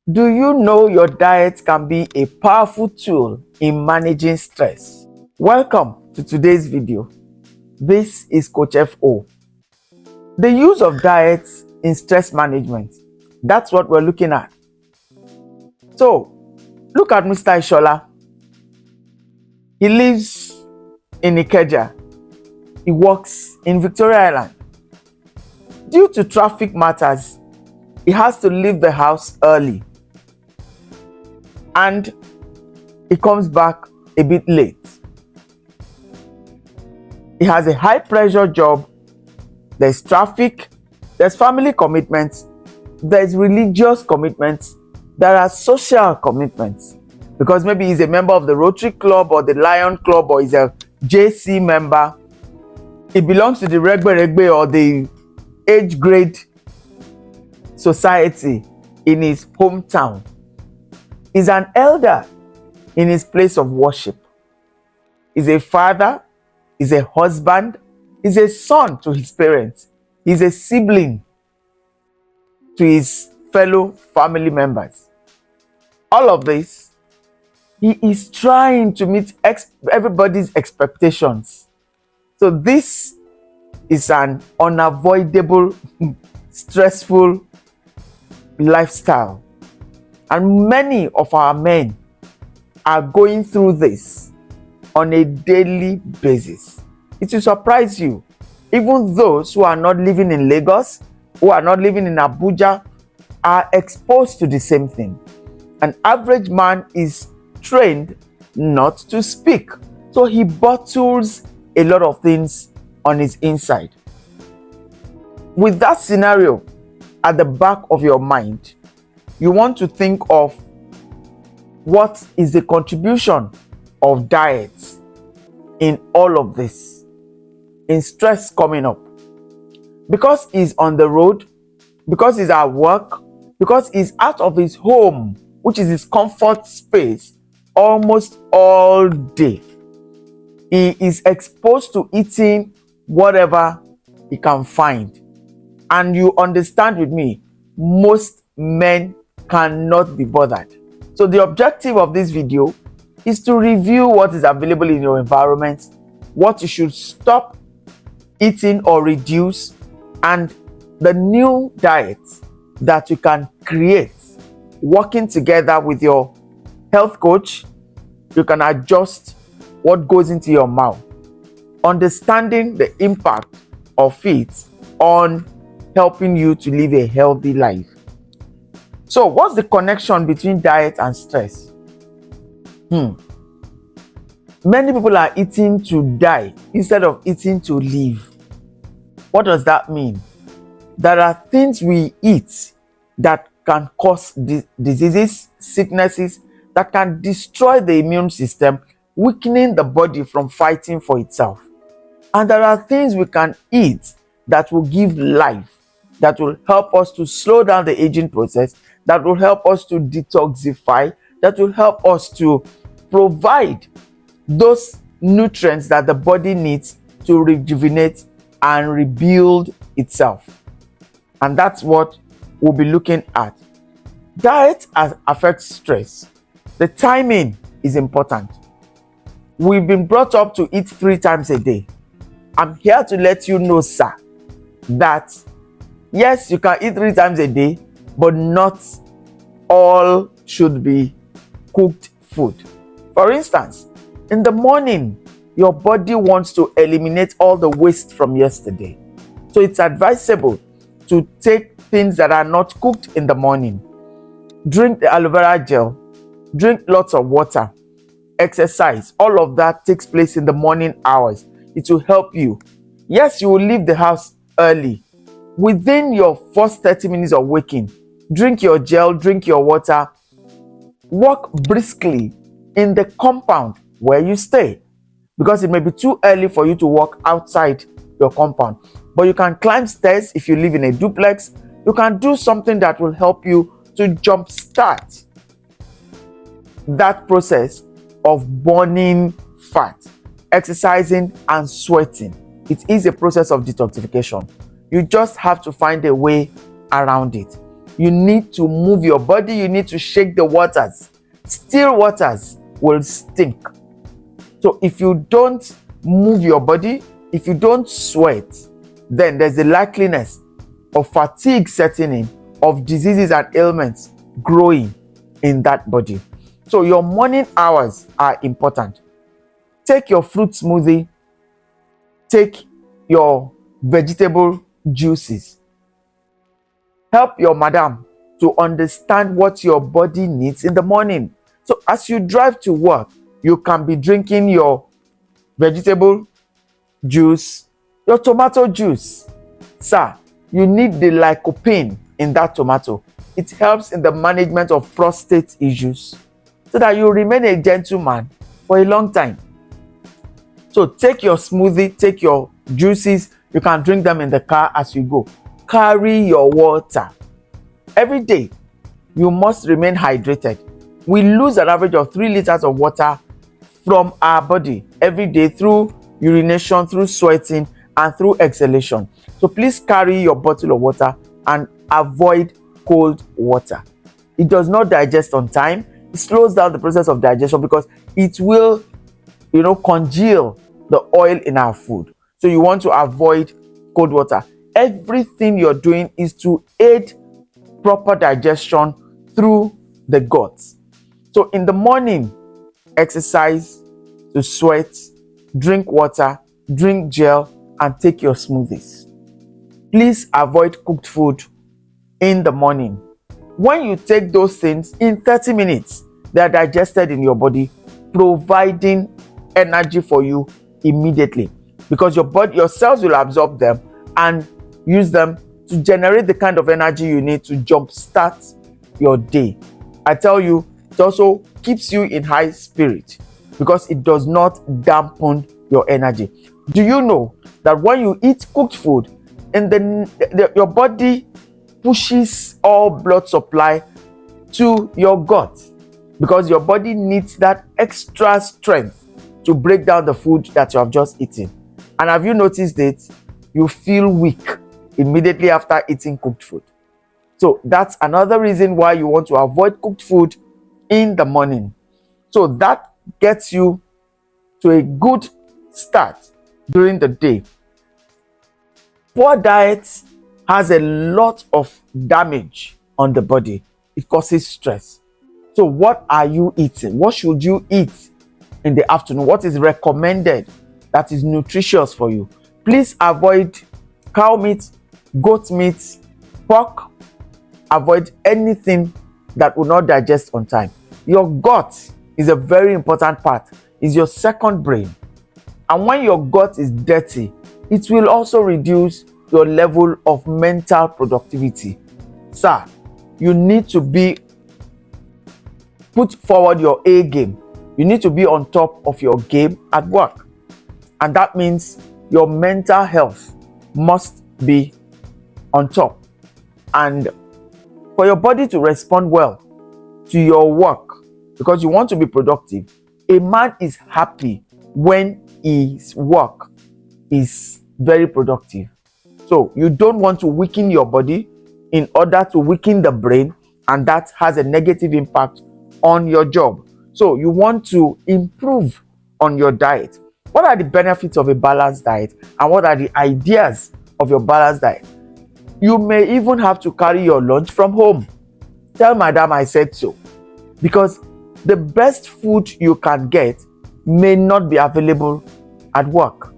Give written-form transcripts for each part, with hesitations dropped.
Do you know your diet can be a powerful tool in managing stress? Welcome to today's video. This is Coach FO. The use of diets in stress management. That's what we're looking at. So, look at Mr. Ishola. He lives in Ikeja. He works in Victoria Island. Due to traffic matters, he has to leave the house early. And he comes back a bit late. He has a high pressure job. There's traffic, there's family commitments, there's religious commitments, there are social commitments. Because maybe he's a member of the Rotary Club or the Lion Club or he's a JC member. He belongs to the Regbe or the age grade society in his hometown. He's an elder in his place of worship. He's a father, he's a husband, he's a son to his parents, he's a sibling to his fellow family members. All of this, he is trying to meet everybody's expectations. So this is an unavoidable, stressful lifestyle. And many of our men are going through this on a daily basis. It will surprise you. Even those who are not living in Lagos, who are not living in Abuja, are exposed to the same thing. An average man is trained not to speak. So he bottles a lot of things on his inside. With that scenario at the back of your mind, you want to think of what is the contribution of diet in all of this, in stress coming up. Because he's on the road, because he's at work, because he's out of his home, which is his comfort space, almost all day. He is exposed to eating whatever he can find. And you understand with me, most men cannot be bothered. So the objective of this video is to review what is available in your environment, what you should stop eating or reduce, and the new diet that you can create. Working together with your health coach, you can adjust what goes into your mouth, understanding the impact of it on helping you to live a healthy life. So what's the connection between diet and stress? Many people are eating to die instead of eating to live. What does that mean? There are things we eat that can cause diseases, sicknesses, that can destroy the immune system, weakening the body from fighting for itself. And there are things we can eat that will give life, that will help us to slow down the aging process, that will help us to detoxify, that will help us to provide those nutrients that the body needs to rejuvenate and rebuild itself. And that's what we'll be looking at. Diet affects stress. The timing is important. We've been brought up to eat 3 times a day. I'm here to let you know, sir, that yes, you can eat 3 times a day, but not all should be cooked food. For instance, in the morning, your body wants to eliminate all the waste from yesterday. So it's advisable to take things that are not cooked in the morning. Drink the aloe vera gel, drink lots of water, exercise. All of that takes place in the morning hours. It will help you. Yes, you will leave the house early. Within your first 30 minutes of waking, drink your gel, drink your water, walk briskly in the compound where you stay, because it may be too early for you to walk outside your compound. But you can climb stairs if you live in a duplex. You can do something that will help you to jumpstart that process of burning fat, exercising and sweating. It is a process of detoxification. You just have to find a way around it. You need to move your body. You need to shake the waters. Still waters will stink. So if you don't move your body, if you don't sweat, then there's a likeliness of fatigue setting in, of diseases and ailments growing in that body. So your morning hours are important. Take your fruit smoothie, take your vegetable juices. Help your madam to understand what your body needs in the morning. So as you drive to work, you can be drinking your vegetable juice, your tomato juice. Sir, you need the lycopene in that tomato. It helps in the management of prostate issues so that you remain a gentleman for a long time. So take your smoothie, take your juices. You can drink them in the car as you go. Carry your water. Every day, you must remain hydrated. We lose an average of 3 liters of water from our body every day through urination, through sweating, and through exhalation. So please carry your bottle of water and avoid cold water. It does not digest on time. It slows down the process of digestion because it will, congeal the oil in our food. So you want to avoid cold water. Everything you're doing is to aid proper digestion through the guts. So in the morning, exercise, to sweat, drink water, drink gel, and take your smoothies. Please avoid cooked food in the morning. When you take those things, in 30 minutes, they are digested in your body, providing energy for you immediately, because your cells will absorb them and use them to generate the kind of energy you need to jumpstart your day. I tell you, it also keeps you in high spirit because it does not dampen your energy. Do you know that when you eat cooked food, your body pushes all blood supply to your gut because your body needs that extra strength to break down the food that you have just eaten? And have you noticed that you feel weak immediately after eating cooked food? So that's another reason why you want to avoid cooked food in the morning. So that gets you to a good start during the day. Poor diet has a lot of damage on the body. It causes stress. So what are you eating? What should you eat in the afternoon? What is recommended that is nutritious for you? Please avoid cow meat, goat meat, pork. Avoid anything that will not digest on time. Your gut is a very important part. It's your second brain. And when your gut is dirty, it will also reduce your level of mental productivity. Sir, you need to put forward your A game. You need to be on top of your game at work. And that means your mental health must be on top. And for your body to respond well to your work, because you want to be productive, a man is happy when his work is very productive. So you don't want to weaken your body in order to weaken the brain, and that has a negative impact on your job. So you want to improve on your diet. What are the benefits of a balanced diet, and what are the ideas of your balanced diet? You may even have to carry your lunch from home. Tell madam I said so, because the best food you can get may not be available at work.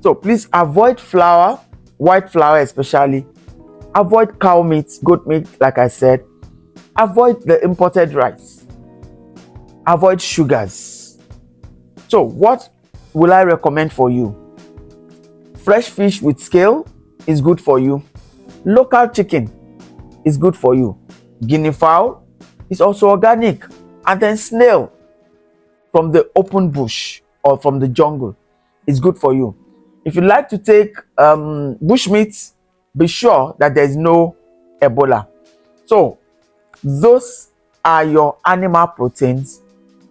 So please avoid flour, white flour especially. Avoid cow meat, goat meat, like I said. Avoid the imported rice. Avoid sugars. So what will I recommend for you? Fresh fish with scale is good for you. Local chicken is good for you. Guinea fowl is also organic. And then snail from the open bush or from the jungle is good for you. If you like to take bush meat, be sure that there is no Ebola. So those are your animal proteins.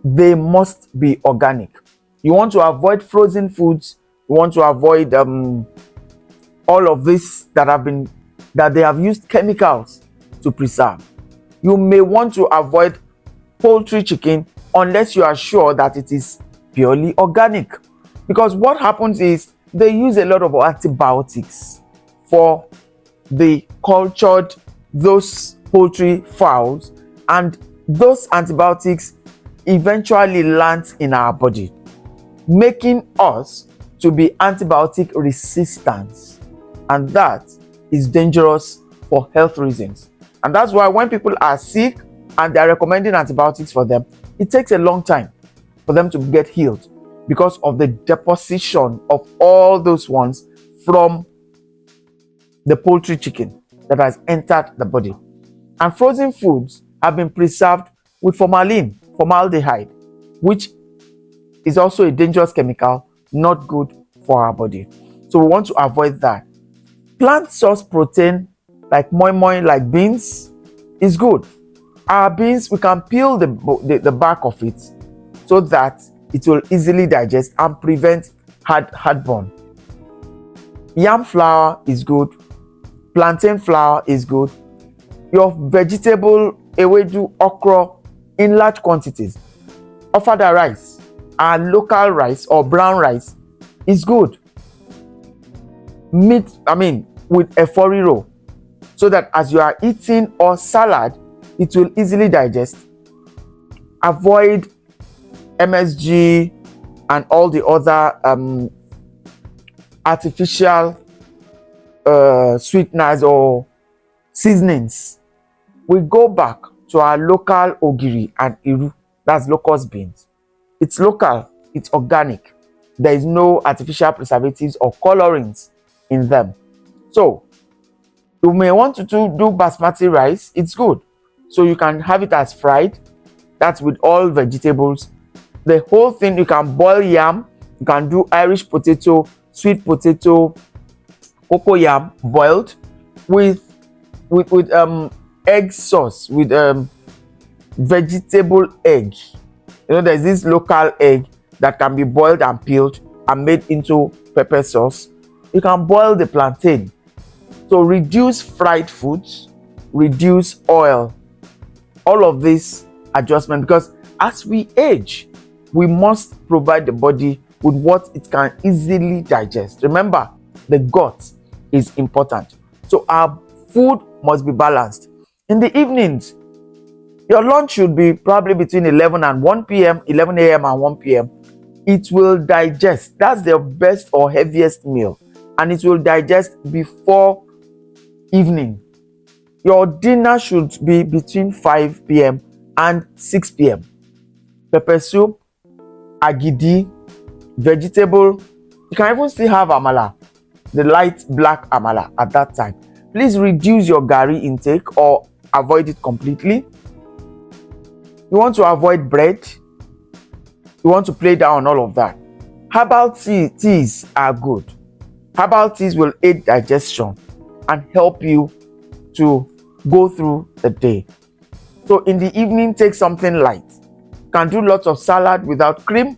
They must be organic. You want to avoid frozen foods. You want to avoid all of this that they have used chemicals to preserve. You may want to avoid poultry chicken unless you are sure that it is purely organic, because what happens is they use a lot of antibiotics for the cultured those poultry fowls, and those antibiotics eventually land in our body, making us to be antibiotic resistant, and that is dangerous for health reasons. And that's why when people are sick and they are recommending antibiotics for them, it takes a long time for them to get healed because of the deposition of all those ones from the poultry chicken that has entered the body. And frozen foods have been preserved with formaldehyde, which is also a dangerous chemical, not good for our body. So we want to avoid that. Plant source protein like moi moi, like beans, is good. Our beans, we can peel the back of it so that it will easily digest and prevent heartburn. Yam flour is good. Plantain flour is good. Your vegetable, ewedu, okra in large quantities. Ofada rice and local rice or brown rice is good. Meat, with a foriro, so that as you are eating, or salad, it will easily digest. Avoid MSG and all the other artificial sweeteners or seasonings. We go back to our local ogiri and iru, that's locust beans. It's local, it's organic. There is no artificial preservatives or colorings in them. So you may want to do basmati rice, it's good. So you can have it as fried, that's with all vegetables. The whole thing, you can boil yam, you can do Irish potato, sweet potato, cocoa yam boiled with egg sauce, with vegetable egg. There's this local egg that can be boiled and peeled and made into pepper sauce. You can boil the plantain. So reduce fried foods, reduce oil. All of this adjustment, because as we age, we must provide the body with what it can easily digest. Remember, the gut is important. So our food must be balanced. In the evenings, your lunch should be probably between 11 and 1 p.m., 11 a.m. and 1 p.m. It will digest. That's the best or heaviest meal. And it will digest before evening. Your dinner should be between 5 p.m. and 6 p.m. Pepper soup, agidi, vegetable. You can even still have amala, the light black amala at that time. Please reduce your gari intake or avoid it completely. You want to avoid bread. You want to play down all of that. Herbal teas are good. Herbal teas will aid digestion and help you to go through the day. So in the evening, take something light. You can do lots of salad without cream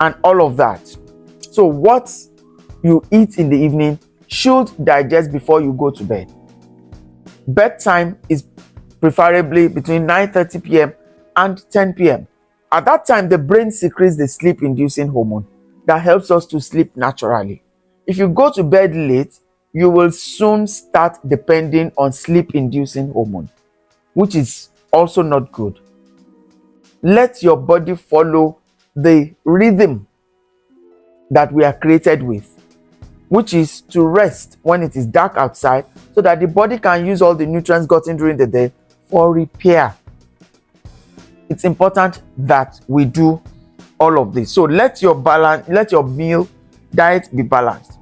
and all of that. So what you eat in the evening should digest before you go to bed. Bedtime is preferably between 9:30 p.m. and 10 p.m. At that time, the brain secretes the sleep-inducing hormone that helps us to sleep naturally. If you go to bed late, you will soon start depending on sleep-inducing hormone, which is also not good. Let your body follow the rhythm that we are created with, which is to rest when it is dark outside, so that the body can use all the nutrients gotten during the day for repair. It's important that we do all of this. So let your meal diet be balanced.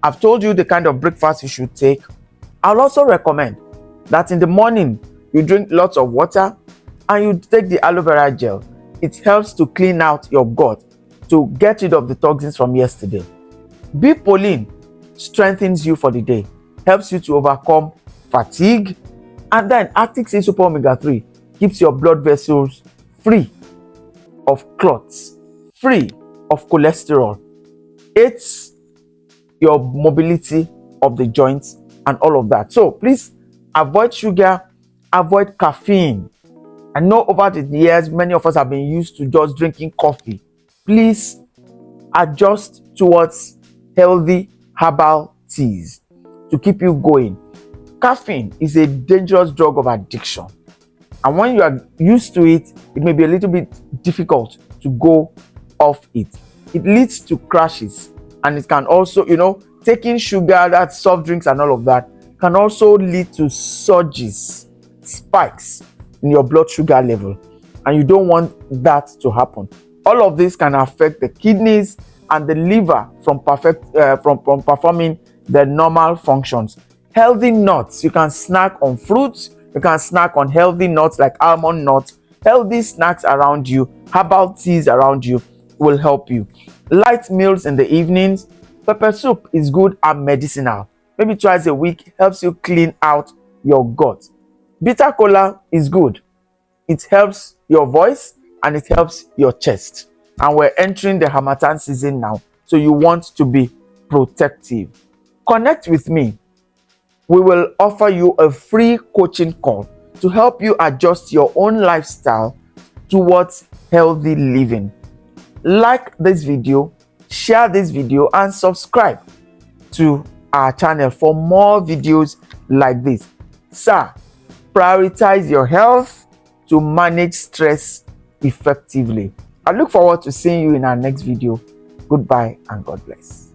I've told you the kind of breakfast you should take. I'll also recommend that in the morning you drink lots of water and you take the aloe vera gel. It helps to clean out your gut, to get rid of the toxins from yesterday. Bee pollen strengthens you for the day, helps you to overcome fatigue, and then Arctic Sea Super Omega 3 keeps your blood vessels free of clots, free of cholesterol. Aids your mobility of the joints and all of that. So please Avoid sugar, avoid caffeine. I know over the years, many of us have been used to just drinking coffee. Please adjust towards healthy herbal teas to keep you going. Caffeine is a dangerous drug of addiction. And when you are used to it, it may be a little bit difficult to go off it. It leads to crashes, and it can also, taking sugar, that soft drinks and all of that, can also lead to surges, spikes in your blood sugar level, and you don't want that to happen. All of this can affect the kidneys and the liver from performing the normal functions. Healthy nuts, you can snack on fruits, you can snack on healthy nuts like almond nuts. Healthy snacks around you, herbal teas around you will help you. Light meals in the evenings. Pepper soup is good and medicinal. Maybe twice a week helps you clean out your gut. Bitter cola is good. It helps your voice and it helps your chest. And we're entering the Harmattan season now, so you want to be protective. Connect with me. We will offer you a free coaching call to help you adjust your own lifestyle towards healthy living. Like this video, share this video, and subscribe to our channel for more videos like this. Sir, prioritize your health to manage stress effectively. I look forward to seeing you in our next video. Goodbye and God bless.